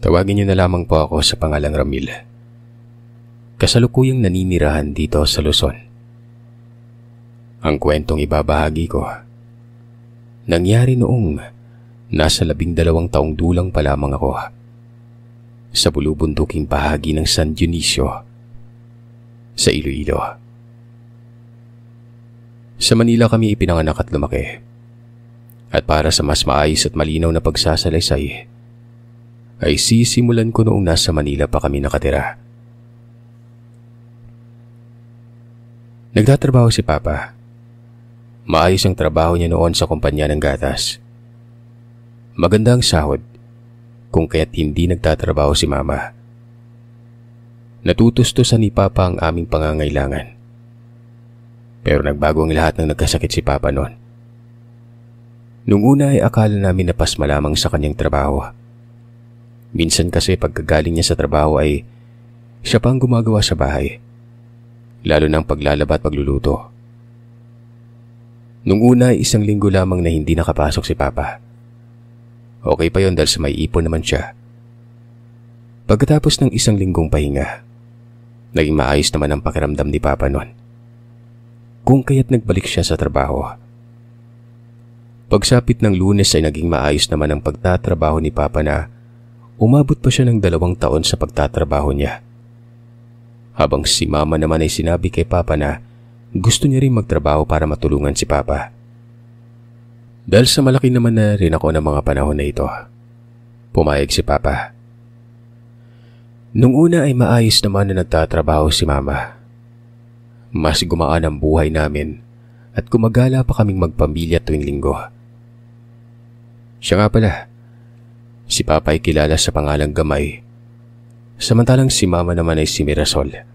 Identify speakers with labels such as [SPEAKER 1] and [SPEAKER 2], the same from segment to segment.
[SPEAKER 1] Tawagin niyo na lamang po ako sa pangalang Ramil. Kasalukuyang naninirahan dito sa Luzon. Ang kwentong ibabahagi ko, nangyari noong nasa 12 taong gulang pa lamang ako sa bulubunduking bahagi ng San Dionisio sa Iloilo. Sa Manila kami ipinanganak at lumaki. At para sa mas maayos at malinaw na pagsasalaysay, ay sisimulan ko noong nasa Manila pa kami nakatira. Nagtatrabaho si Papa. Maayos ang trabaho niya noon sa kumpanya ng gatas. Maganda ang sahod, kung kaya't hindi nagtatrabaho si Mama. Natutustusan ni Papa ang aming pangangailangan. Pero nagbago ang lahat nang nagkasakit si Papa noon. Nung una ay akala namin na pasma lamang sa kanyang trabaho. Minsan kasi pagkagaling niya sa trabaho ay siya pang gumagawa sa bahay, lalo ng paglalaba at pagluluto. Nung una ay 1 linggo lamang na hindi nakapasok si Papa. Okay pa yon dahil sa may ipon naman siya. Pagkatapos ng 1 linggong pahinga, naging maayos naman ang pakiramdam ni Papa noon. Kung kaya't nagbalik siya sa trabaho. Pagsapit ng Lunes ay naging maayos naman ang pagtatrabaho ni Papa na umabot pa siya ng 2 taon sa pagtatrabaho niya. Habang si Mama naman ay sinabi kay Papa na gusto niya rin magtrabaho para matulungan si Papa. Dahil sa malaki naman na rin ako ng mga panahon na ito, pumayag si Papa. Nung una ay maayos naman na nagtatrabaho si Mama. Mas gumaan ang buhay namin at gumagala pa kaming magpamilya tuwing linggo. Siya nga pala, si Papa ay kilala sa pangalang Gamay, samantalang si Mama naman ay si Mirasol.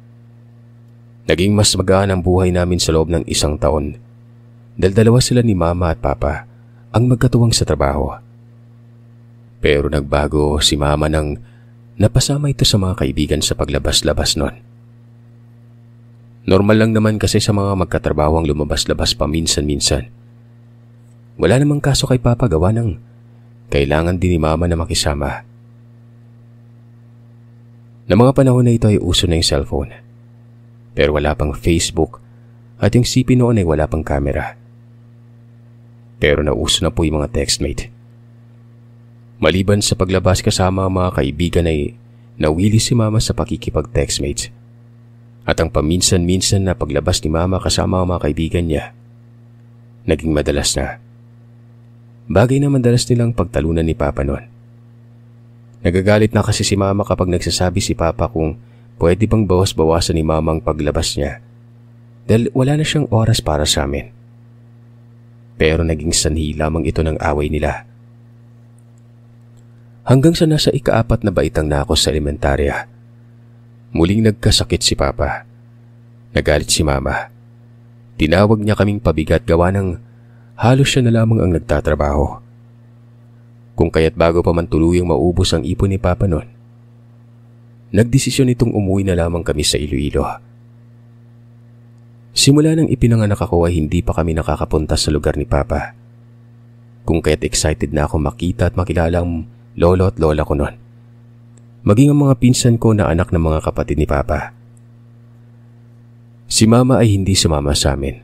[SPEAKER 1] Naging mas magaan ang buhay namin sa loob ng 1 taon dahil dalawa sila ni Mama at Papa ang magkatuwang sa trabaho. Pero nagbago si Mama nang napasama ito sa mga kaibigan sa paglabas-labas noon. Normal lang naman kasi sa mga magkatrabaho ang lumabas-labas pa minsan-minsan. Wala namang kaso kay Papa gawa ng kailangan din ni Mama na makisama. Na mga panahon na ito ay uso na yung cellphone. Pero wala pang Facebook at yung CP noon ay wala pang camera. Pero nauso na po yung mga textmate. Maliban sa paglabas kasama ang mga kaibigan ay nawili si Mama sa pakikipag-textmates. At ang paminsan-minsan na paglabas ni Mama kasama ang mga kaibigan niya, naging madalas na. Bagay na madalas nilang pagtalunan ni Papa noon. Nagagalit na kasi si Mama kapag nagsasabi si Papa kung pwede bang bawas-bawasan ni Mama ang paglabas niya dahil wala na siyang oras para sa amin. Pero naging sanhi lamang ito ng away nila. Hanggang sa nasa ika-4 na baitang na ako sa elementarya, muling nagkasakit si Papa. Nagalit si Mama. Tinawag niya kaming pabigat gawa ng halos siya na lamang ang nagtatrabaho. Kung kaya't bago pa man tuluyang maubos ang ipon ni Papa noon, nagdesisyon itong umuwi na lamang kami sa Iloilo. Simula nang ipinanganak ako ay hindi pa kami nakakapunta sa lugar ni Papa. Kung kaya't excited na ako makita at makilala ang lolo at lola ko noon. Maging ang mga pinsan ko na anak ng mga kapatid ni Papa. Si Mama ay hindi sumama sa amin.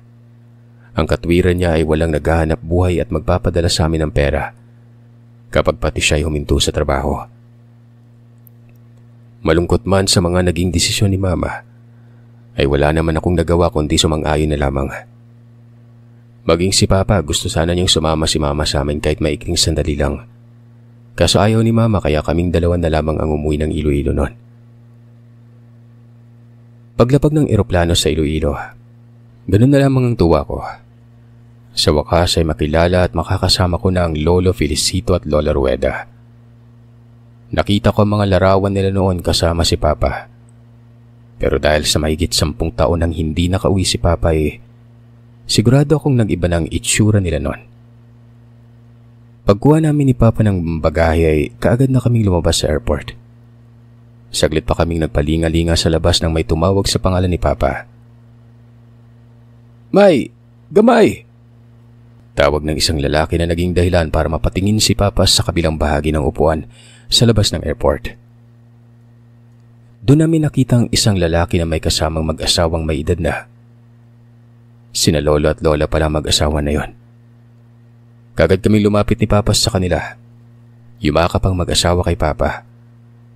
[SPEAKER 1] Ang katwiran niya ay walang naghahanap buhay at magpapadala sa amin ng pera kapag pati siya ay huminto sa trabaho. Malungkot man sa mga naging desisyon ni Mama, ay wala naman akong nagawa kundi sumang-ayon na lamang. Maging si Papa gusto sana niyang sumama si Mama sa amin kahit maikling sandali lang. Kaso ayaw ni Mama kaya kaming dalawa na lamang ang umuwi ng Iloilo noon. Paglapag ng eroplano sa Iloilo, ganun na lamang ang tuwa ko. Sa wakas ay makilala at makakasama ko na ang Lolo Felicito at Lola Rueda. Nakita ko ang mga larawan nila noon kasama si Papa. Pero dahil sa mahigit 10 taon nang hindi nakauwi si Papa sigurado akong nag-iba na ang itsura nila noon. Pagkuha namin ni Papa ng bagahe ay kaagad na kaming lumabas sa airport. Saglit pa kaming nagpalinga-linga sa labas nang may tumawag sa pangalan ni Papa. "May! Gamay!" Tawag ng isang lalaki na naging dahilan para mapatingin si Papa sa kabilang bahagi ng upuan sa labas ng airport. Doon namin nakita ang isang lalaki na may kasamang mag-asawang may edad na. Sina lolo at lola pala mag-asawa na yon. Kagad kaming lumapit ni Papa sa kanila. Yumakap ang mag-asawa kay Papa,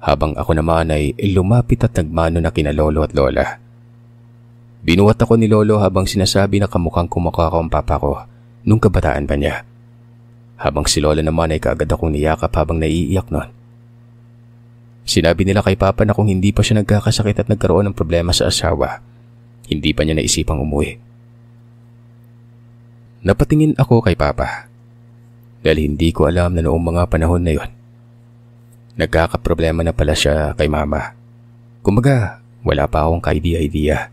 [SPEAKER 1] habang ako naman ay lumapit at nagmano na kina lolo at lola. Binuhat ako ni lolo habang sinasabi na kamukhang kumukha ko ang papa ko nung kabataan pa niya. Habang si lola naman ay kaagad akong niyakap habang naiiyak nun. Sinabi nila kay Papa na kung hindi pa siya nagkakasakit at nagkaroon ng problema sa asawa, hindi pa niya naisipang umuwi. Napatingin ako kay Papa dahil hindi ko alam na noong mga panahon na yon, nagkakaproblema na pala siya kay Mama. Kumbaga, wala pa akong ka-idea.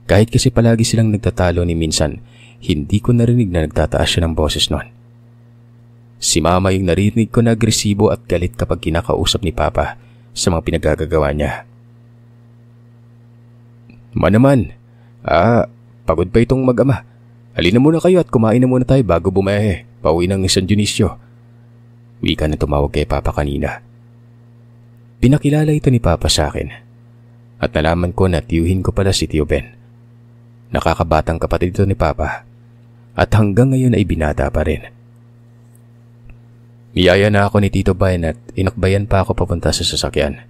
[SPEAKER 1] Kahit kasi palagi silang nagtatalo ni minsan, hindi ko narinig na nagtataas siya ng boses noon. Si Mama yung narinig ko na agresibo at galit kapag kinakausap ni Papa sa mga pinagagagawa niya. Naman, pagod pa itong mag-ama. Halina muna kayo at kumain na muna tayo bago bumahe, pauwi ng San Dionisio. Wika na tumawag kay Papa kanina. Pinakilala ito ni Papa sa akin at nalaman ko na tiyuhin ko pala si Tio Ben. Nakakabatang kapatid ito ni Papa at hanggang ngayon ay binata pa rin. Niyaya na ako ni Tito Ben at inakbayan pa ako papunta sa sasakyan.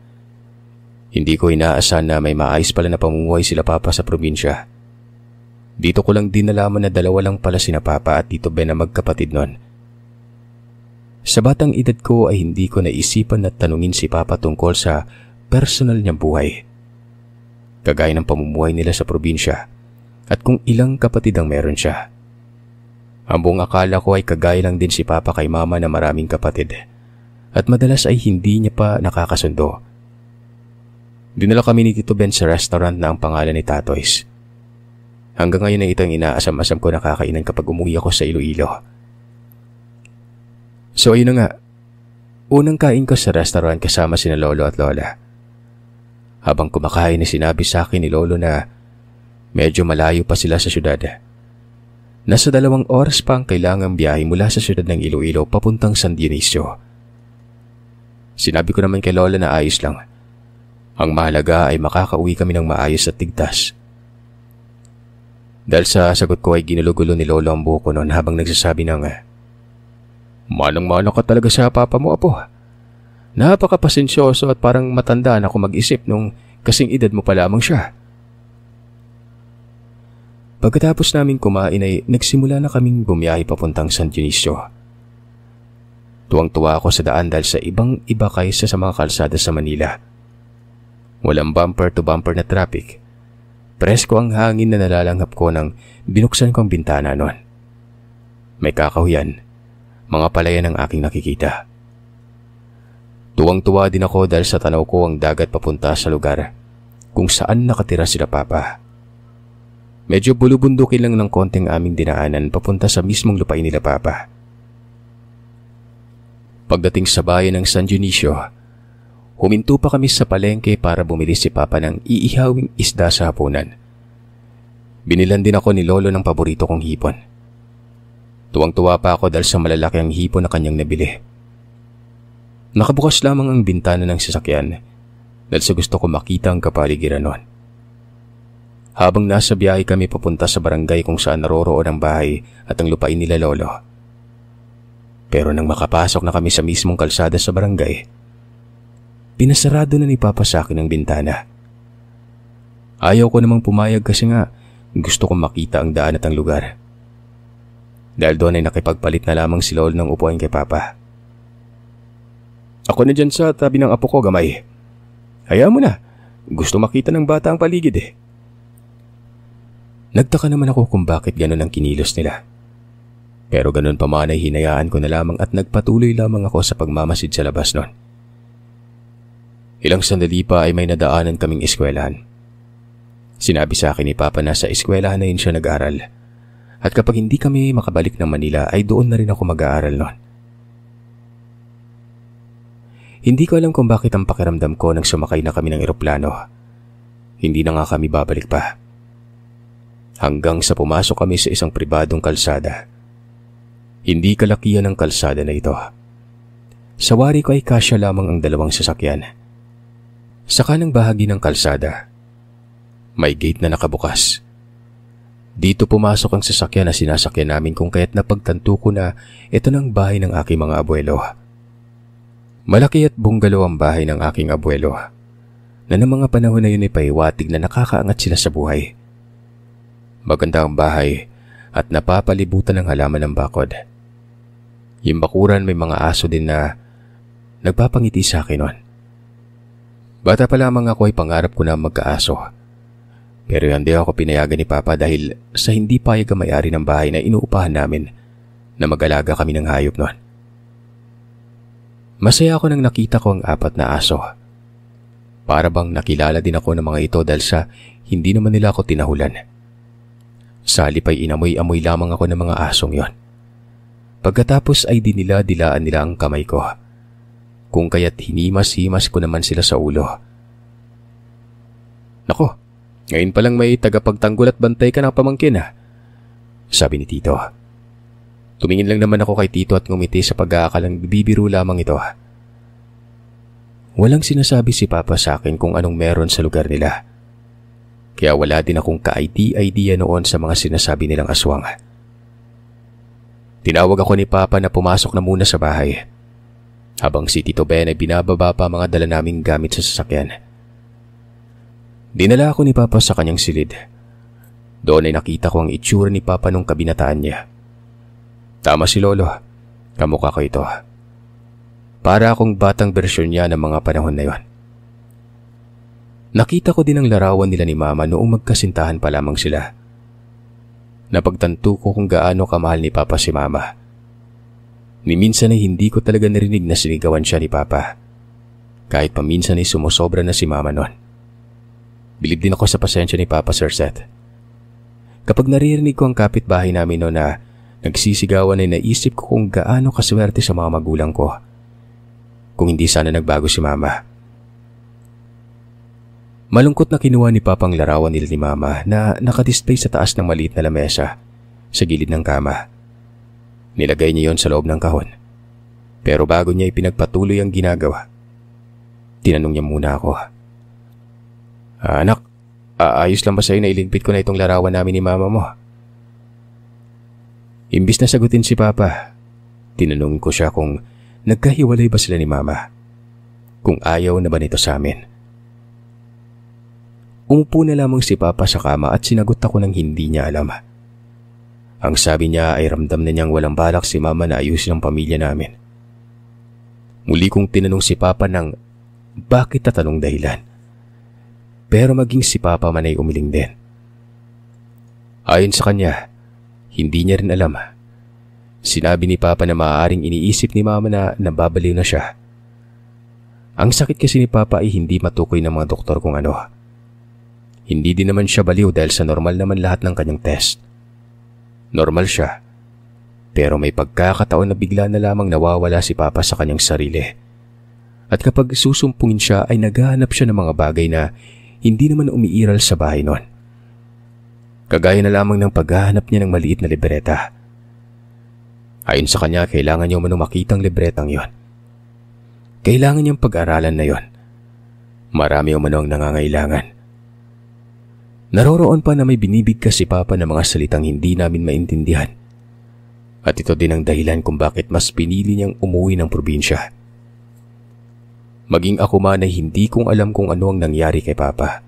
[SPEAKER 1] Hindi ko inaasahan na may maayos pala na pamumuhay sila Papa sa probinsya. Dito ko lang din nalaman na dalawa lang pala sina Papa at Tito Ben na magkapatid nun. Sa batang edad ko ay hindi ko naisipan na tanungin si Papa tungkol sa personal niyang buhay. Kagaya ng pamumuhay nila sa probinsya at kung ilang kapatid ang meron siya. Ang buong akala ko ay kagaya lang din si Papa kay Mama na maraming kapatid at madalas ay hindi niya pa nakakasundo. Dinala kami ni Tito Ben sa restaurant na ang pangalan ay Tatoy's. Hanggang ngayon ay itong inaasam-asam ko nakakainan kapag umuwi ako sa Iloilo. So ayun na nga, unang kain ko sa restaurant kasama sina Lolo at Lola. Habang kumakain ay sinabi sa akin ni Lolo na medyo malayo pa sila sa syudad. Nasa 2 oras pa ang kailangang biyahe mula sa syudad ng Iloilo papuntang San Dionisio. Sinabi ko naman kay Lola na ayos lang. Ang mahalaga ay makakauwi kami ng maayos at tigtas. Dahil sa sagot ko ay ginulo-gulo ni Lolo ang buhok ko noon habang nagsasabi ng manang-mana ka talaga sa Papa mo, Apo. Napakapasensyoso at parang matanda na ako mag-isip nung kasing edad mo pa lamang siya. Pagkatapos namin kumain ay nagsimula na kaming bumiyahe papuntang San Dionisio. Tuwang-tuwa ako sa daan dahil sa ibang-iba kaysa sa mga kalsada sa Manila. Walang bumper-to-bumper na traffic. Presko ang hangin na nalalanghap ko nang binuksan ko ang bintana noon. May kakahuyan, mga palayan ang aking nakikita. Tuwang-tuwa din ako dahil sa tanaw ko ang dagat papunta sa lugar kung saan nakatira sila Papa. Medyo bulubundukin lang ng konting aming dinaanan papunta sa mismong lupain nila Papa. Pagdating sa bayan ng San Dionisio, huminto pa kami sa palengke para bumili si Papa ng iihawing isda sa hapunan. Binilan din ako ni Lolo ng paborito kong hipon. Tuwang-tuwa pa ako dahil sa malalaki ang hipon na kanyang nabili. Nakabukas lamang ang bintana ng sasakyan dahil sa gusto ko makita ang kapaligiran noon. Habang nasa biyahe kami papunta sa barangay kung saan naroroon ang bahay at ang lupain nila Lolo. Pero nang makapasok na kami sa mismong kalsada sa barangay, pinasarado na ni Papa sa akin ang bintana. Ayaw ko namang pumayag kasi nga gusto kong makita ang daan at ang lugar. Dahil doon ay nakipagpalit na lamang si Lolo ng upuan kay Papa. Ako na dyan sa tabi ng apo ko, Gamay. Hayaan mo na, gusto makita ng bata ang paligid eh. Nagtaka naman ako kung bakit ganun ang kinilos nila. Pero ganun pa man ay hinayaan ko na lamang at nagpatuloy lamang ako sa pagmamasid sa labas noon. Ilang sandali pa ay may nadaanan kaming eskwelahan. Sinabi sa akin ni Papa na sa eskwelahan na yun siya nag-aral. At kapag hindi kami makabalik ng Manila ay doon na rin ako mag-aaral noon. Hindi ko alam kung bakit ang pakiramdam ko nang sumakay na kami ng eroplano. Hindi na nga kami babalik pa. Hanggang sa pumasok kami sa isang pribadong kalsada Hindi kalakihan ng kalsada na ito. Sa wari ko ay kasya lamang ang dalawang sasakyan. Sa kanang bahagi ng kalsada, may gate na nakabukas. Dito pumasok ang sasakyan na sinasakyan namin kung kaya't napagtanto ko na ito ng bahay ng aking mga abuelo. Malaki at bungalow ang bahay ng aking abuelo na ng mga panahon na yun ay pahiwatig na nakakaangat sila sa buhay. Maganda ang bahay at napapalibutan ng halaman ng bakod. Yung bakuran may mga aso din na nagpapangiti sa akin noon. Bata pa lamang ako ay pangarap ko na magkaaso. Pero hindi ako pinayagan ni Papa dahil sa hindi payag ang may-ari ng bahay na inuupahan namin na mag-alaga kami ng hayop noon. Masaya ako nang nakita ko ang 4 na aso. Para bang nakilala din ako ng mga ito dahil sa hindi naman nila ako tinahulan. Sa halip ay inamoy-amoy lamang ako ng mga asong yon. Pagkatapos ay dilaan nila ang kamay ko. Kung kaya't hinimas-himas ko naman sila sa ulo. Nako, ngayon palang may tagapagtanggol at bantay ka ng pamangkin sabi ni Tito. Tumingin lang naman ako kay Tito at ngumiti sa pag-aakalang bibiro lamang ito. Walang sinasabi si Papa sa akin kung anong meron sa lugar nila. Kaya wala din akong ka-idea noon sa mga sinasabi nilang aswang. Tinawag ako ni Papa na pumasok na muna sa bahay. Habang si Tito Ben ay binababa pa mga dala naming gamit sa sasakyan. Dinala ako ni Papa sa kanyang silid. Doon ay nakita ko ang itsura ni Papa nung kabinataan niya. Tama si Lolo, kamukha ko ito. Para akong batang bersyon niya ng mga panahon na yon. Nakita ko din ang larawan nila ni Mama noong magkasintahan pa lamang sila. Napagtanto ko kung gaano kamahal ni Papa si Mama. Ni minsan ay hindi ko talaga narinig na sinigawan siya ni Papa. Kahit paminsan ay sumusobra na si Mama noon. Bilib din ako sa pasensya ni Papa, Sir Seth. Kapag naririnig ko ang kapitbahay namin noon na nagsisigawan ay naisip ko kung gaano kaswerte sa mga magulang ko. Kung hindi sana nagbago si Mama. Malungkot na kinuha ni Papa ang larawan nila ni Mama na nakadisplay sa taas ng maliit na lamesa sa gilid ng kama. Nilagay niya yon sa loob ng kahon. Pero bago niya ipinagpatuloy ang ginagawa, tinanong niya muna ako. Anak, ayos lang ba sa'yo na iligpit ko na itong larawan namin ni Mama mo? Imbis na sagutin si Papa, tinanong ko siya kung nagkahiwalay ba sila ni Mama. Kung ayaw na ba nito sa amin. Umupo na lamang si Papa sa kama at sinagot ako ng hindi niya alam. Ang sabi niya ay ramdam na niyang walang balak si Mama na ayusin ang pamilya namin. Muli kong tinanong si Papa ng bakit tatanong dahilan. Pero maging si Papa man ay umiling din. Ayon sa kanya, hindi niya rin alam. Sinabi ni Papa na maaaring iniisip ni Mama na nababaliw na siya. Ang sakit kasi ni Papa ay hindi matukoy ng mga doktor kung ano. Hindi din naman siya baliw dahil sa normal naman lahat ng kanyang test. Normal siya, pero may pagkakataon na bigla na lamang nawawala si Papa sa kanyang sarili. At kapag susumpungin siya ay naghahanap siya ng mga bagay na hindi naman umiiral sa bahay noon. Kagaya na lamang ng paghahanap niya ng maliit na libreta. Ayon sa kanya, kailangan niya umanong makitang libretang yon. Kailangan niyang pag-aralan na yon. Marami umano ang nangangailangan. Naroroon pa na may binibigkas si Papa ng mga salitang hindi namin maintindihan. At ito din ang dahilan kung bakit mas pinili niyang umuwi ng probinsya. Maging ako man ay hindi kong alam kung ano ang nangyari kay Papa.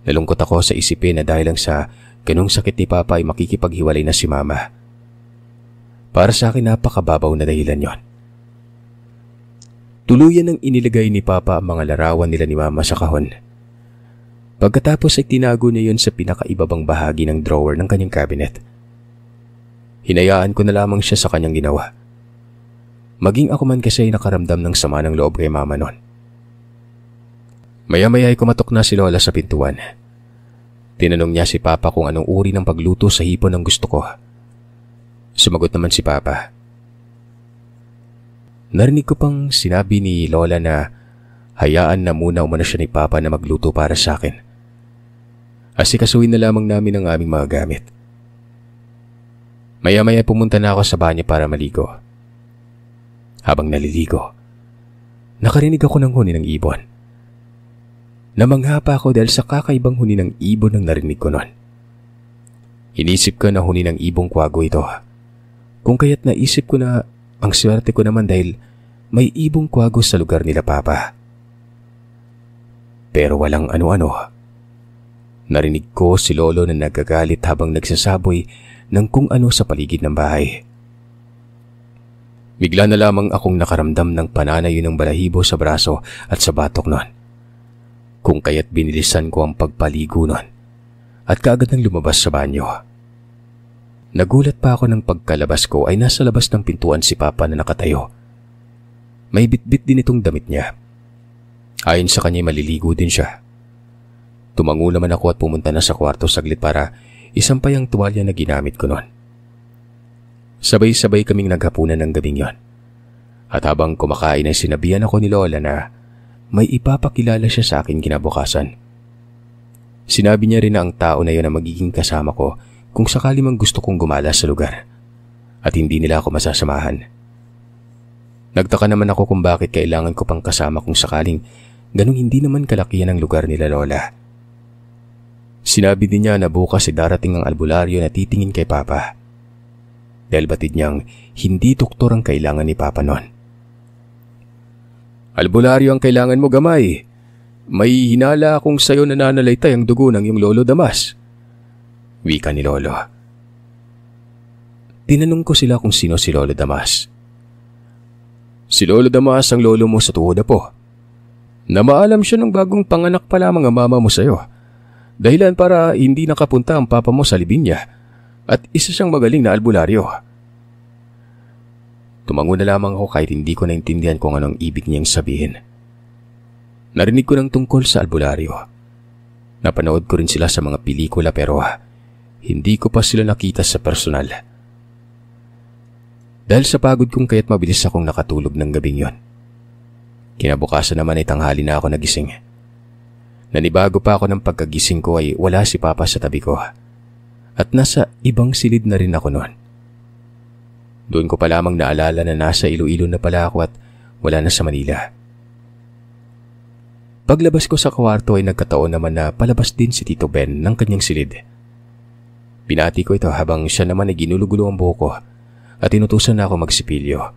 [SPEAKER 1] Nalungkot ako sa isipin na dahil lang sa ganung sakit ni Papa ay makikipaghiwalay na si Mama. Para sa akin napakababaw na dahilan yon. Tuluyan nang inilagay ni Papa ang mga larawan nila ni Mama sa kahon. Pagkatapos ay tinago niya yon sa pinakaibabang bahagi ng drawer ng kanyang cabinet. Hinayaan ko na lamang siya sa kanyang ginawa. Maging ako man kasi ay nakaramdam ng sama ng loob kay Mama noon. Maya-maya ay kumatok na si Lola sa pintuan. Tinanong niya si Papa kung anong uri ng pagluto sa hipon ang gusto ko. Sumagot naman si Papa. Narinig ko pang sinabi ni Lola na hayaan na muna umano siya ni Papa na magluto para sa akin. Asikasuhin na lamang namin ang aming mga gamit. Maya-maya pumunta na ako sa banyo para maligo. Habang naliligo, nakarinig ako ng huni ng ibon. Namangha pa ako dahil sa kakaibang huni ng ibon ang narinig ko noon. Inisip ko na huni ng ibong kwago ito. Kung kaya't naisip ko na ang swerte ko naman dahil may ibong kwago sa lugar nila Papa. Pero walang ano-ano. Narinig ko si Lolo na nagagalit habang nagsasaboy ng kung ano sa paligid ng bahay. Bigla na lamang akong nakaramdam ng pananayo ng balahibo sa braso at sa batok noon. Kung kaya't binilisan ko ang pagpaligo noon at kaagad nang lumabas sa banyo. Nagulat pa ako ng pagkalabas ko ay nasa labas ng pintuan si Papa na nakatayo. May bitbit din itong damit niya. Ayon sa kanya maliligo din siya. Tumango naman ako at pumunta na sa kwarto saglit para isampay ang tuwalya na ginamit ko noon. Sabay-sabay kaming naghapunan ng gabing yon. At habang kumakain ay sinabihan ako ni Lola na may ipapakilala siya sa akin kinabukasan. Sinabi niya rin na ang tao na yon na magiging kasama ko kung sakali mang gusto kong gumala sa lugar at hindi nila ako masasamahan. Nagtaka naman ako kung bakit kailangan ko pang kasama kung sakaling ganung hindi naman kalakihan ang lugar nila Lola. Sinabi din niya na bukas ay darating ang albularyo na titingin kay Papa. Dahil batid niyang hindi doktor ang kailangan ni Papa noon. Albularyo ang kailangan mo, Gamay. May hinala akong sayo na nanalaitay ang dugo ng iyong Lolo Damas. Wika ni Lolo. Tinanong ko sila kung sino si Lolo Damas. Si Lolo Damas ang lolo mo sa tuhod po. Na maalam siya ng bagong panganak pa lamang ang mama mo sa'yo. Dahilan para hindi nakapunta ang papa mo sa libing niya at isa siyang magaling na albularyo. Tumango na lamang ako kahit hindi ko naintindihan kung anong ibig niyang sabihin. Narinig ko ng tungkol sa albularyo. Napanood ko rin sila sa mga pelikula pero hindi ko pa sila nakita sa personal. Dahil sa pagod kong kaya't mabilis akong nakatulog ng gabing yon. Kinabukasan naman ay tanghali na ako nagising. Nanibago pa ako ng pagkagising ko ay wala si Papa sa tabi ko. At nasa ibang silid na rin ako noon. Doon ko pa lamang naalala na nasa Iloilo na pala ako at wala na sa Manila. Paglabas ko sa kwarto ay nagkataon naman na palabas din si Tito Ben ng kanyang silid. Binati ko ito habang siya naman ay ginulugulo ang buhok ko at inutusan na ako magsipilyo.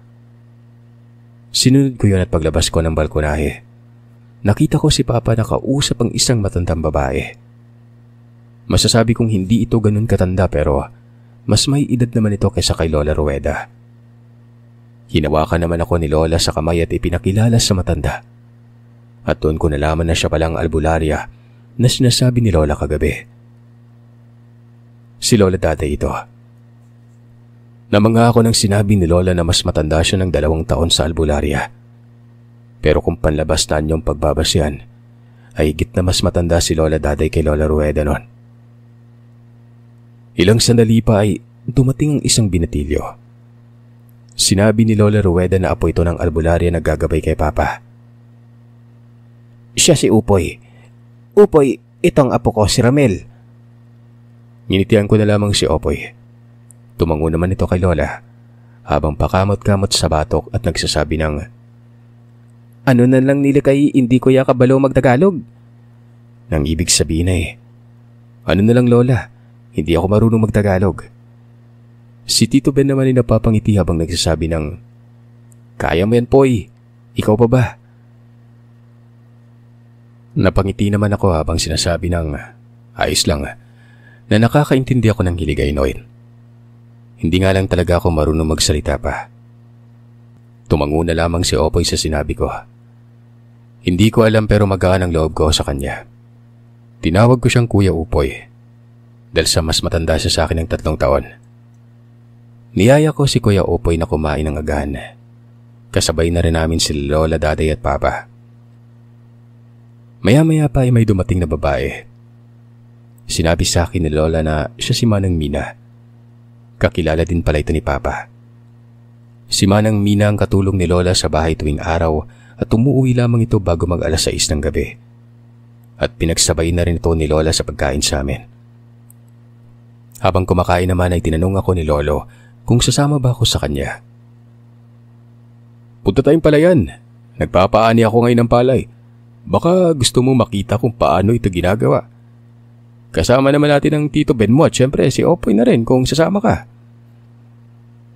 [SPEAKER 1] Sinunod ko yun at paglabas ko ng balkonahe, nakita ko si Papa na kausap ang isang matandang babae. Masasabi kong hindi ito ganun katanda pero mas may edad naman ito kaysa kay Lola Rueda. Hinawakan naman ako ni Lola sa kamay at ipinakilala sa matanda. At doon ko nalaman na siya palang albularya na sinasabi ni Lola kagabi. Si Lola Daday ito. Namangha ako nang sinabi ni Lola na mas matanda siya ng 2 taon sa albularya. Pero kung panlabas na niyong pagbabasyan, ay higit na mas matanda si Lola Daday kay Lola Rueda noon. Ilang sandali pa ay dumating ang isang binatilyo. Sinabi ni Lola Rueda na apo ito ng albularya na gagabay kay Papa. Siya si Upoy. Upoy, itong apo ko si Ramel. Nginitian ko na lamang si Upoy. Tumango naman ito kay Lola habang pakamot-kamot sa batok at nagsasabi ng, ano na lang nila kay hindi ko ya kabalo magtagalog? Nang ibig sabihin ay, ano na lang Lola, hindi ako marunong magtagalog. Si Tito Ben naman ay napapangiti habang nagsasabi ng, kaya mo yan Poy, ikaw pa ba? Napangiti naman ako habang sinasabi ng, ayos lang, na nakakaintindi ako ng hiligay noon. Hindi nga lang talaga ako marunong magsalita pa. Tumango na lamang si Opoy sa sinabi ko. Hindi ko alam pero magaan ang loob ko sa kanya. Tinawag ko siyang Kuya Upoy dahil sa mas matanda siya sa akin ng 3 taon. Niyaya ko si Kuya Upoy na kumain ng agahan. Kasabay na rin namin si Lola Daday at Papa. Maya-maya pa ay may dumating na babae. Sinabi sa akin ni Lola na siya si Manang Mina. Kakilala din pala ito ni Papa. Si Manang Mina ang katulong ni Lola sa bahay tuwing araw at umuwi lamang ito bago mag 6:00 ng gabi. At pinagsabay na rin ito ni Lola sa pagkain sa amin. Habang kumakain naman ay tinanong ako ni Lolo kung sasama ba ako sa kanya. Punta tayong palayan. Nagpapaani ako ngayon ng palay. Baka gusto mo makita kung paano ito ginagawa. Kasama naman natin ang Tito Ben mo at syempre si Opoy na rin kung sasama ka.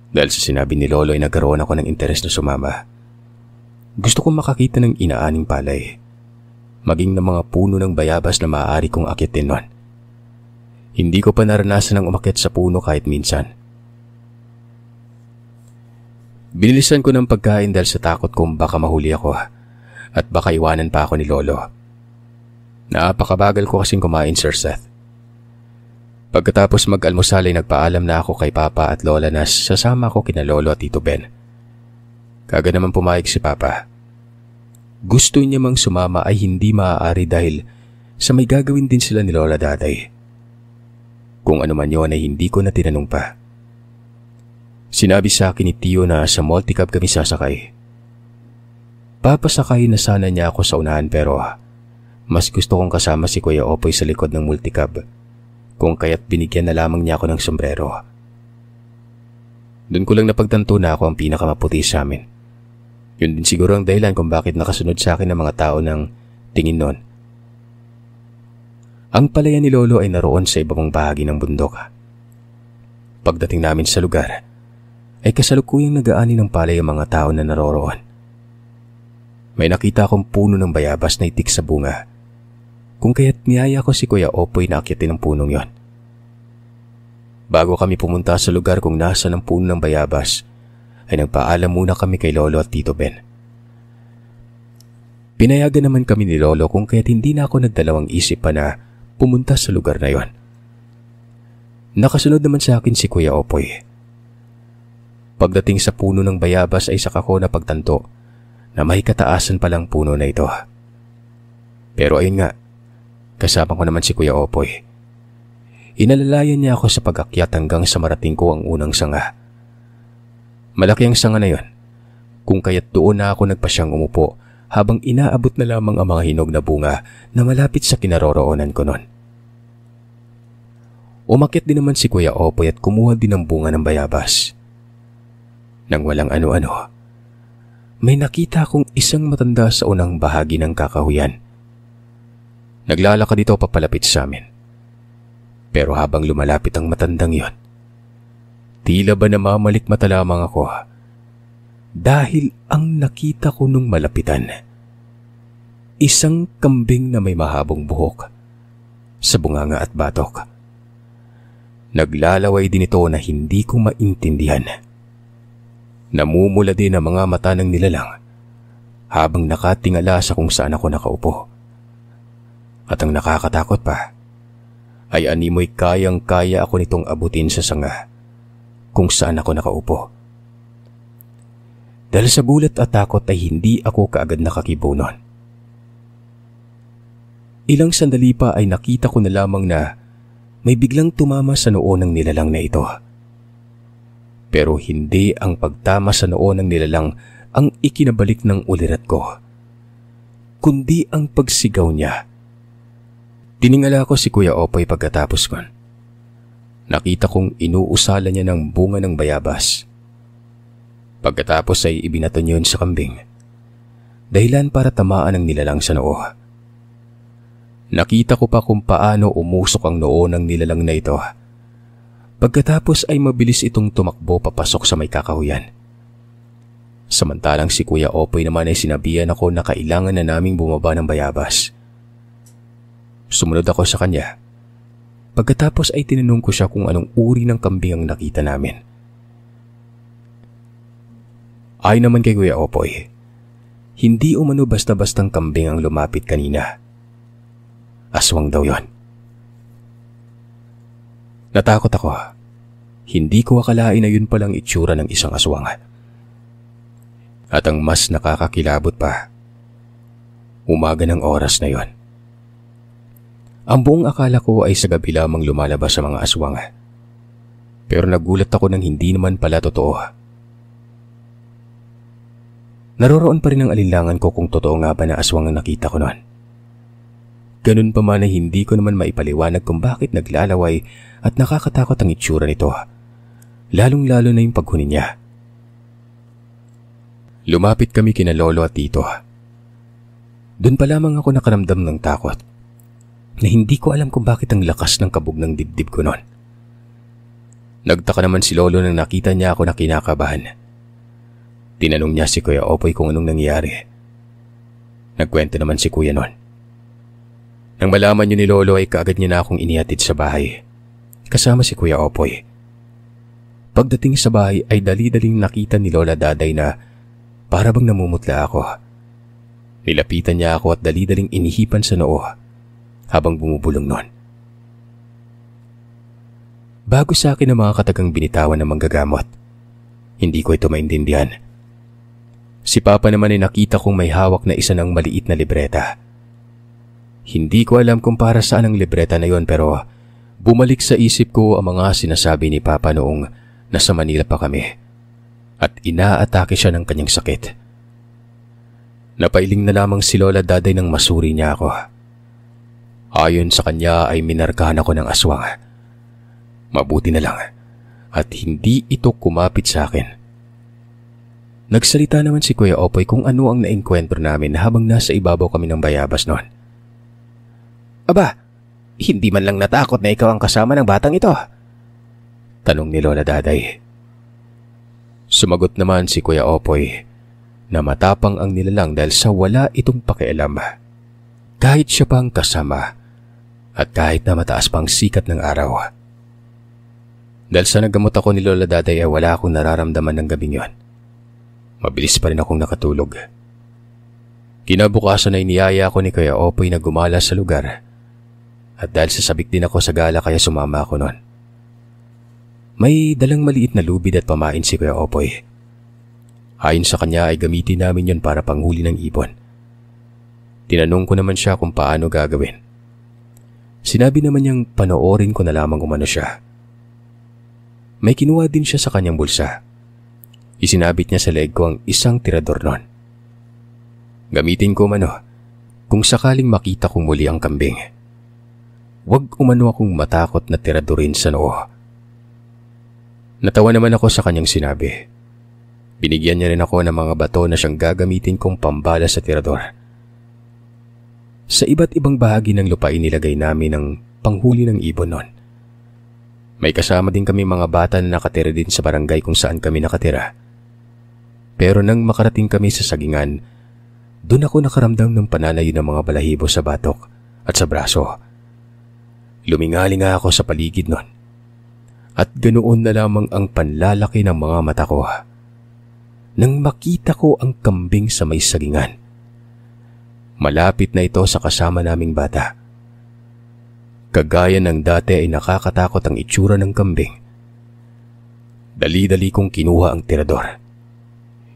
[SPEAKER 1] Dahil sa sinabi ni Lolo ay nagkaroon ako ng interes na sumama. Gusto kong makakita ng inaaning palay. Maging ng mga puno ng bayabas na maaari kong akyatin nun. Hindi ko pa naranasan ang umakyat sa puno kahit minsan. Binilisan ko ng pagkain dahil sa takot kong baka mahuli ako at baka iwanan pa ako ni Lolo. Napakabagal ko kasing kumain, Sir Seth. Pagkatapos mag-almusal ay nagpaalam na ako kay Papa at Lola na sasama ko kina Lolo at Tito Ben. Kaga naman pumayag si Papa. Gusto niya mang sumama ay hindi maaari dahil sa may gagawin din sila ni Lola Daday. Kung ano man yun ay hindi ko na tinanong pa. Sinabi sa akin ni Tio na sa multicab kami sasakay. Papasakay na sana niya ako sa unahan pero mas gusto kong kasama si Kuya Opoy sa likod ng multicab kung kaya't binigyan na lamang niya ako ng sombrero. Doon ko lang napagtanto na ako ang pinakamaputi sa amin. Yun din siguro ang dahilan kung bakit nakasunod sa akin ng mga tao ng tingin nun. Ang palayan ni Lolo ay naroon sa ibang bahagi ng bundok. Pagdating namin sa lugar, ay kasalukuyang nag-aani ng palay ang mga tao na naroroon. May nakita akong puno ng bayabas na itik sa bunga, kung kaya't niyaya ko si Kuya Opoy na akyatin ang punong yon. Bago kami pumunta sa lugar kung nasa ng puno ng bayabas, ay nagpaalam muna kami kay Lolo at Tito Ben. Pinayagan naman kami ni Lolo kung kaya't hindi na ako nagdalawang isip pa na pumunta sa lugar na yon. Nakasunod naman sa akin si Kuya Opoy. Pagdating sa puno ng bayabas ay saka ko napagtanto na may kataasan palang puno na ito. Pero ayun nga, kasama ko naman si Kuya Opoy. Inalalayan niya ako sa pag-akyat hanggang sa marating ko ang unang sanga. Malaki ang sanga na yon, kung kaya't doon na ako nagpasyang umupo habang inaabot na lamang ang mga hinog na bunga na malapit sa kinaroroonan ko noon. Umakyat din naman si Kuya Opoy at kumuha din ng bunga ng bayabas. Nang walang ano-ano, may nakita akong isang matanda sa unang bahagi ng kakahuyan. Naglalakad ito papalapit sa amin. Pero habang lumalapit ang matandang yon, tila ba namamalikmata lamang ako dahil ang nakita ko nung malapitan, isang kambing na may mahabong buhok sa bunganga at batok. Naglalaway din ito na hindi ko maintindihan. Namumula din ang mga mata ng nilalang habang nakatingala sa kung saan ako nakaupo. At ang nakakatakot pa ay animoy kayang-kaya ako nitong abutin sa sanga kung saan ako nakaupo. Dahil sa gulat at takot ay hindi ako kaagad nakakibo nun. Ilang sandali pa ay nakita ko na lamang na may biglang tumama sa noo ng nilalang na ito. Pero hindi ang pagtama sa noo ng nilalang ang ikinabalik ng ulirat ko, kundi ang pagsigaw niya. Tiningala ko si Kuya Opoy pagkatapos ko. Nakita kong inuusala niya ng bunga ng bayabas. Pagkatapos ay ibinato niyon sa kambing, dahilan para tamaan ng nilalang sa noo. Nakita ko pa kung paano umusok ang noo ng nilalang na ito. Pagkatapos ay mabilis itong tumakbo papasok sa may kakahuyan. Samantalang si Kuya Opoy naman ay sinabihan ako na kailangan na naming bumaba ng bayabas. Sumunod ako sa kanya. Pagkatapos ay tinanong ko siya kung anong uri ng kambing ang nakita namin. Ay naman kay Kuya Opoy, hindi umano basta-bastang kambing ang lumapit kanina. Aswang daw yon. Natakot ako. Hindi ko akalain na yun palang itsura ng isang aswang. At ang mas nakakakilabot pa, umaga ng oras na yon. Ang buong akala ko ay sa gabi lamang lumalabas sa mga aswang. Pero nagulat ako nang hindi naman pala totoo. Naroroon pa rin ang alinlangan ko kung totoo nga ba na aswang ang nakita ko noon. ganun pa man ay hindi ko naman maipaliwanag kung bakit naglalaway at nakakatakot ang itsura nito. Lalong-lalo na yung paghuni niya. Lumapit kami kina lolo at tito. Doon pa lamang ako nakaramdam ng takot na hindi ko alam kung bakit ang lakas ng kabog ng dibdib ko noon. Nagtaka naman si lolo nang nakita niya ako na kinakabahan. Tinanong niya si Kuya Opoy kung anong nangyari. Nagkwento naman si Kuya noon. Nang malaman niyo ni lolo ay kaagad niya na akong inihatid sa bahay kasama si Kuya Opoy. Pagdating sa bahay ay dali-daling nakita ni Lola Daday na para bang namumutla ako. Nilapitan niya ako at dali-daling inihipan sa noo habang bumubulong noon. Bago sa akin ang mga katagang binitawan ng manggagamot, hindi ko ito maintindihan. Si Papa naman ay nakita kong may hawak na isa ng maliit na libreta. Hindi ko alam kung para saan ang libreta na yon pero bumalik sa isip ko ang mga sinasabi ni Papa noong nasa Manila pa kami at inaatake siya ng kanyang sakit. Napailing na lamang si Lola Daday nang masuri niya ako. Ayon sa kanya ay minarkahan ako ng aswang. Mabuti na lang at hindi ito kumapit sa akin. Nagsalita naman si Kuya Opoy kung ano ang naengkwentro namin habang nasa ibabaw kami ng bayabas noon. Aba, hindi man lang natakot na ikaw ang kasama ng batang ito? Tanong ni Lola Daday. Sumagot naman si Kuya Opoy na matapang ang nilalang dahil sa wala itong pakialam. Kahit siya pang kasama at kahit na mataas pang sikat ng araw. Dahil sa naggamot ako ni Lola Daday ay wala akong nararamdaman ng gabing yon. Mabilis pa rin akong nakatulog. Kinabukasan ay niyaya ako ni Kuya Opoy na gumala sa lugar at dahil sasabik din ako sa gala kaya sumama ako noon. May dalang maliit na lubid at pamain si Kuya Opoy. Ayon sa kanya ay gamitin namin yon para panghuli ng ibon. Tinanong ko naman siya kung paano gagawin. Sinabi naman niyang panoorin ko na lamang umano siya. May kinuha din siya sa kanyang bulsa. Isinabit niya sa leeg ko ang isang tirador noon. Gamitin ko umano kung sakaling makita kong muli ang kambing. Huwag umano akong matakot na tiradorin sa noo. Natawa naman ako sa kanyang sinabi. Binigyan niya rin ako ng mga bato na siyang gagamitin kong pambala sa tirador. Sa iba't ibang bahagi ng lupain nilagay namin ang panghuli ng ibon noon. May kasama din kami mga bata na nakatira din sa barangay kung saan kami nakatira. Pero nang makarating kami sa sagingan, doon ako nakaramdam ng pananayo ng mga balahibo sa batok at sa braso. Lumingalinga ako sa paligid noon. At ganoon na lamang ang panlalaki ng mga mata ko. Nang makita ko ang kambing sa may sagingan. Malapit na ito sa kasama naming bata. Kagaya ng dati ay nakakatakot ang itsura ng kambing. Dali-dali kong kinuha ang tirador.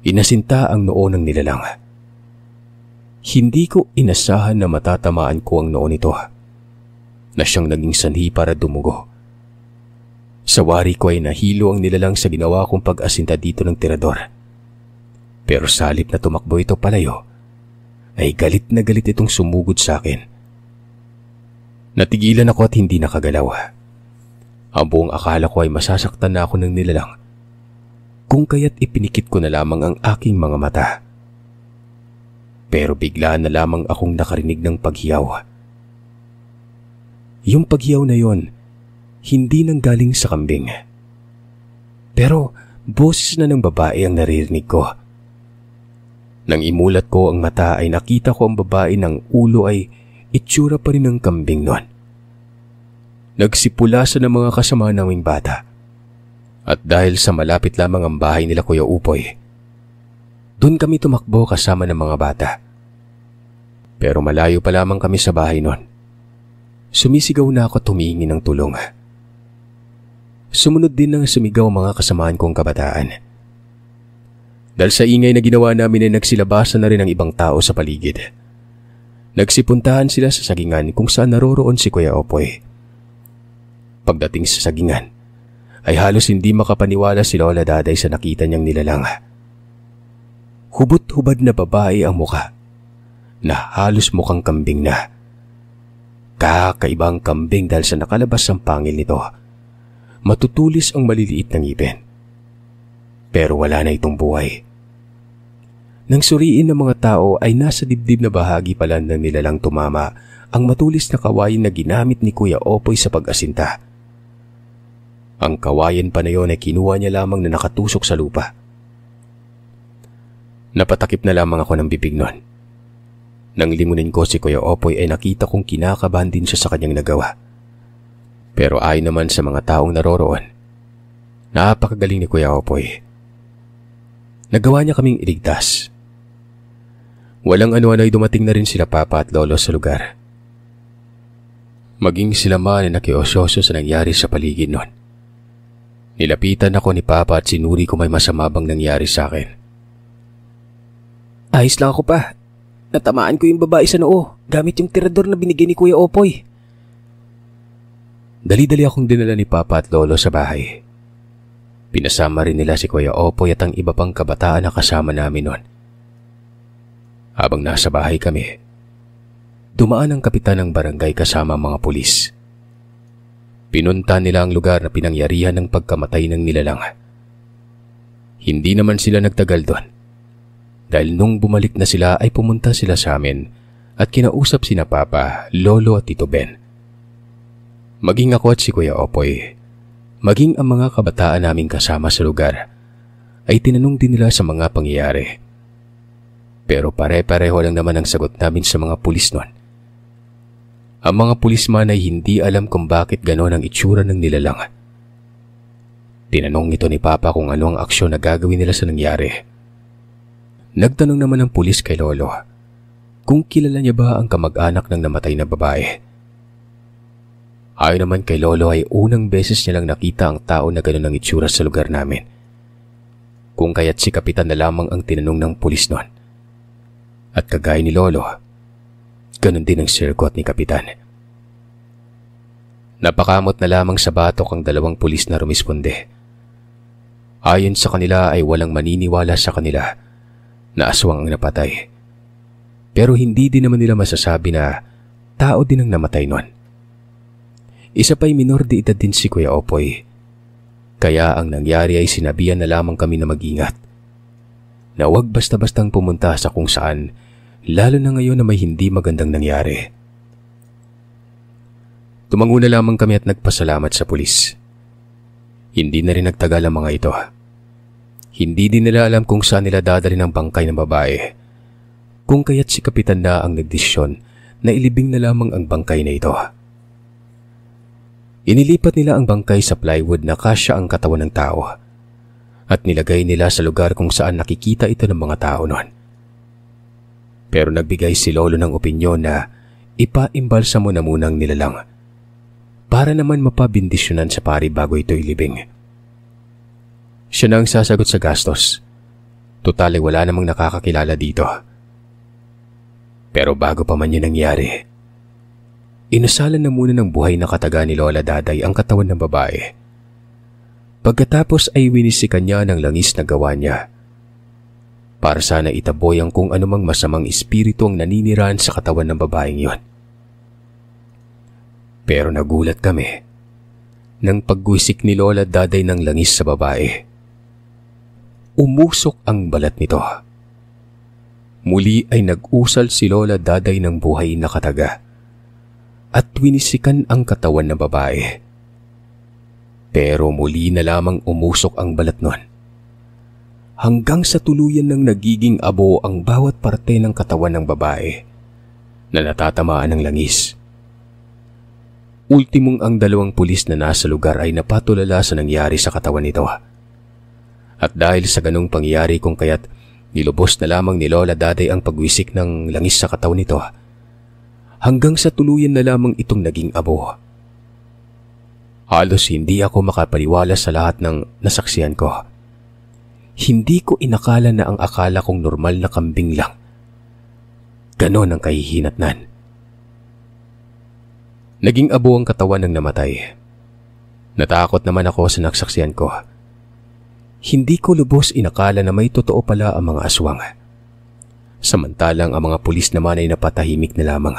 [SPEAKER 1] Inasinta ang noo ng nilalang. Hindi ko inasahan na matatamaan ko ang noo nito na siyang naging sanhi para dumugo. Sa wari ko ay nahilo ang nilalang sa ginawa kong pag-asinta dito ng tirador. Pero sa halip na tumakbo ito palayo, ay galit na galit itong sumugod sa akin. Natigilan ako at hindi nakagalaw. Ang buong akala ko ay masasaktan na ako ng nilalang, kung kaya't ipinikit ko na lamang ang aking mga mata. Pero bigla na lamang akong nakarinig ng paghiyaw. Yung paghiyaw na yon, hindi nanggaling sa kambing. Pero boses na ng babae ang naririnig ko. Nang imulat ko ang mata ay nakita ko ang babae ng ulo ay itsura pa rin ng kambing noon. Nagsipulasan ng mga kasama naming bata. At dahil sa malapit lamang ang bahay nila Kuya Upoy, doon kami tumakbo kasama ng mga bata. Pero malayo pa lamang kami sa bahay noon. Sumisigaw na ako at humihingi ng tulong. Sumunod din ng sumigaw ang mga kasamaan kong kabataan. Dahil sa ingay na ginawa namin ay nagsilabasan na rin ang ibang tao sa paligid. Nagsipuntahan sila sa sagingan kung saan naroroon si Kuya Opoy. Pagdating sa sagingan, ay halos hindi makapaniwala si Lola Daday sa nakita niyang nilalang. Hubot-hubad na babae ang muka, na halos mukhang kambing na. Kakaibang kambing dahil sa nakalabas ang pangil nito. Matutulis ang maliliit na ngipin. Pero wala na itong buhay. Nang suriin ng mga tao ay nasa dibdib na bahagi pala ng nilalang tumama ang matulis na kawayan na ginamit ni Kuya Opoy sa pag-asinta. Ang kawayan pa na yun ay kinuha niya lamang na nakatusok sa lupa. Napatakip na lamang ako ng bibig nun. Nang lingunin ko si Kuya Opoy ay nakita kong kinakabahan din siya sa kanyang nagawa. Pero ayon naman sa mga taong naroroon, napakagaling ni Kuya Opoy. Nagawa niya kaming iligtas. Walang ano-ano ay dumating na rin sila Papa at Lolo sa lugar. Maging sila man ay nakiosyoso sa nangyari sa paligid nun. Nilapitan ako ni Papa at sinuri ko may masama bang nangyari sa akin.
[SPEAKER 2] Ayos lang ako pa. Natamaan ko yung babae sa noo gamit yung tirador na binigay ni Kuya Opoy.
[SPEAKER 1] Dali-dali akong dinala ni Papa at Lolo sa bahay. Pinasama rin nila si Kuya Opoy at ang iba pang kabataan na kasama namin noon. Habang nasa bahay kami, dumaan ang kapitan ng barangay kasama mga pulis. Pinunta nila ang lugar na pinangyarihan ng pagkamatay ng nilalang. Hindi naman sila nagtagal doon. Dahil nung bumalik na sila ay pumunta sila sa amin at kinausap sina Papa, Lolo at Tito Ben. Maging ako at si Kuya Opoy, maging ang mga kabataan naming kasama sa lugar, ay tinanong din nila sa mga pangyayari. Pero pare-pareho lang naman ang sagot namin sa mga pulis noon. Ang mga pulis man ay hindi alam kung bakit ganon ang itsura ng nilalang. Tinanong ito ni Papa kung ano ang aksyon na gagawin nila sa nangyari. Nagtanong naman ang pulis kay Lolo kung kilala niya ba ang kamag-anak ng namatay na babae. Ayon naman kay Lolo ay unang beses niya lang nakita ang tao na gano'n ang itsura sa lugar namin. Kung kaya't si Kapitan na lamang ang tinanong ng pulis noon. At kagaya ni Lolo, gano'n din ang sirkot ni Kapitan. Napakamot na lamang sa batok ang dalawang pulis na rumisponde. Ayon sa kanila ay walang maniniwala sa kanila na aswang ang napatay. Pero hindi din naman nila masasabi na tao din ang namatay noon. Isa pa'y minor de edad din si Kuya Opoy. Kaya ang nangyari ay sinabihan na lamang kami na mag-ingat. Na huwag basta-bastang pumunta sa kung saan, lalo na ngayon na may hindi magandang nangyari. Tumango na lamang kami at nagpasalamat sa pulis. Hindi na rin nagtagal ang mga ito. Hindi din nila alam kung saan nila dadalhin ang bangkay ng babae. Kung kaya't si Kapitan na ang nagdesisyon na ilibing na lamang ang bangkay na ito. Inilipat nila ang bangkay sa plywood na kasya ang katawan ng tao at nilagay nila sa lugar kung saan nakikita ito ng mga tao noon. Pero nagbigay si Lolo ng opinyon na ipaimbalsa mo na munang nilalang para naman mapabindisyonan sa pari bago ito ilibing. Siya na ang sasagot sa gastos. Total ay wala namang nakakakilala dito. Pero bago pa man yun nangyari, inasalan na muna ng buhay na kataga ni Lola Daday ang katawan ng babae. Pagkatapos ay winisikan niya ng langis na gawa niya. Para sana itaboy ang kung anumang masamang espiritu ang naninirahan sa katawan ng babaeng yon. Pero nagulat kami nang pagguisik ni Lola Daday ng langis sa babae. Umusok ang balat nito. Muli ay nag-usal si Lola Daday ng buhay na kataga at winisikan ang katawan ng babae. Pero muli na lamang umusok ang balat nun. Hanggang sa tuluyan ng nagiging abo ang bawat parte ng katawan ng babae na natatamaan ng langis. Ultimong ang dalawang pulis na nasa lugar ay napatulala sa nangyari sa katawan nito. At dahil sa ganung pangyayari kung kaya't nilubos na lamang ni Lola Daday ang pagwisik ng langis sa katawan nito, hanggang sa tuluyan na lamang itong naging abo. Halos hindi ako makapaniwala sa lahat ng nasaksihan ko. Hindi ko inakala na ang akala kong normal na kambing lang. Ganon ang kahihinatnan. Naging abo ang katawan ng namatay. Natakot naman ako sa nasaksihan ko. Hindi ko lubos inakala na may totoo pala ang mga aswang. Samantalang ang mga pulis naman ay napatahimik na lamang.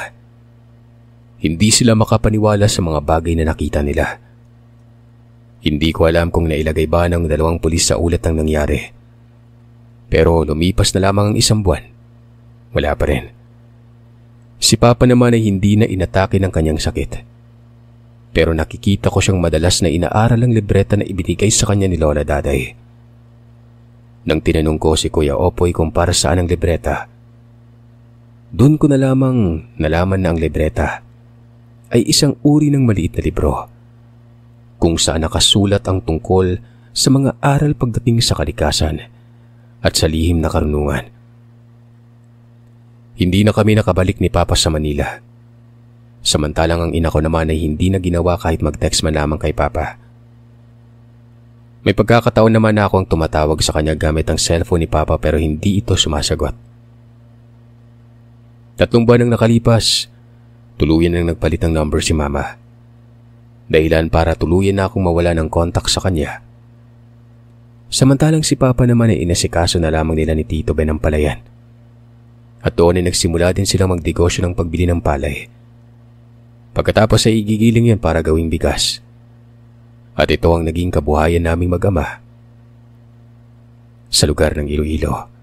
[SPEAKER 1] Hindi sila makapaniwala sa mga bagay na nakita nila. Hindi ko alam kung nailagay ba ng 2 pulis sa ulat ng nangyari. Pero lumipas na lamang ang 1 buwan. Wala pa rin. Si Papa naman ay hindi na inatake ng kanyang sakit. Pero nakikita ko siyang madalas na inaaral ang libreta na ibinigay sa kanya ni Lola Daday. Nang tinanong ko si Kuya Opoy kung para saan ang libreta, doon ko na lamang nalaman na ang libreta ay isang uri ng maliit na libro kung saan nakasulat ang tungkol sa mga aral pagdating sa kalikasan at sa lihim na karunungan. Hindi na kami nakabalik ni Papa sa Manila. Samantalang ang ina ko naman ay hindi na ginawa kahit mag-text man lamang kay Papa. May pagkakataon naman na ako ang tumatawag sa kanya gamit ang cellphone ni Papa pero hindi ito sumasagot. 3 buwan ang nakalipas, tuluyan nang nagpalit ng number si Mama. Dahilan para tuluyan na akong mawala ng kontak sa kanya. Samantalang si Papa naman ay inasikaso na lamang nila ni Tito Ben ang palayan. At doon ay nagsimula din silang magnegosyo ng pagbili ng palay. Pagkatapos ay igigiling yan para gawing bigas. At ito ang naging kabuhayan naming mag-ama sa lugar ng Iloilo.